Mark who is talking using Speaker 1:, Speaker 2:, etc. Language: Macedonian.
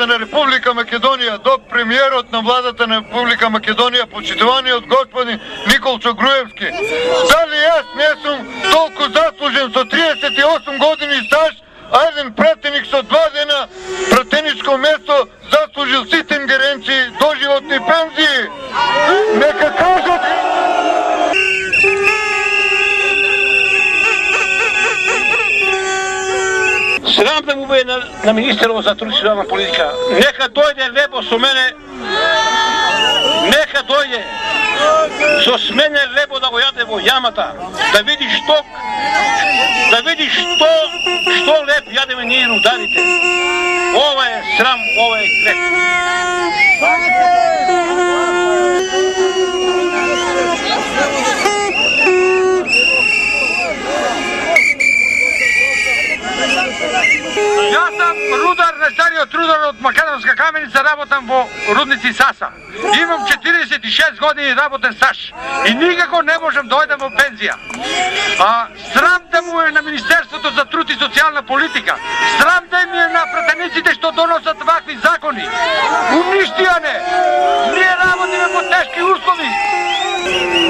Speaker 1: владата на Република Македонија до премиерот на владата на Република Македонија, почитуваниот господин Николчо Груевски. Дали јас не сум толку заслужен со 38 години стаж, а еден пратеник со 2 дена пратеничко место заслужил сите ингеренции доживотни пензии? Нека кажат.
Speaker 2: Срам да му бъде на министерова за труд и социјална политика. Нека дојде лебо со мене. Нека дојде со мене лебо да го јаде во јамата. Да види што леб јадеме ние рударите. Ова е срам, ова е грех.
Speaker 3: Јас сум рудар, најстариот рудар од Македонска каменица, работам во рудници Саса. Имам 46 години работен стаж и никако не можам да дојдам во пензија. Срам да му е на Министерството за труд и социјална политика. Срам да им е на пратениците што доносат вакви закони. Уништија не! Ние работиме во тешки услови.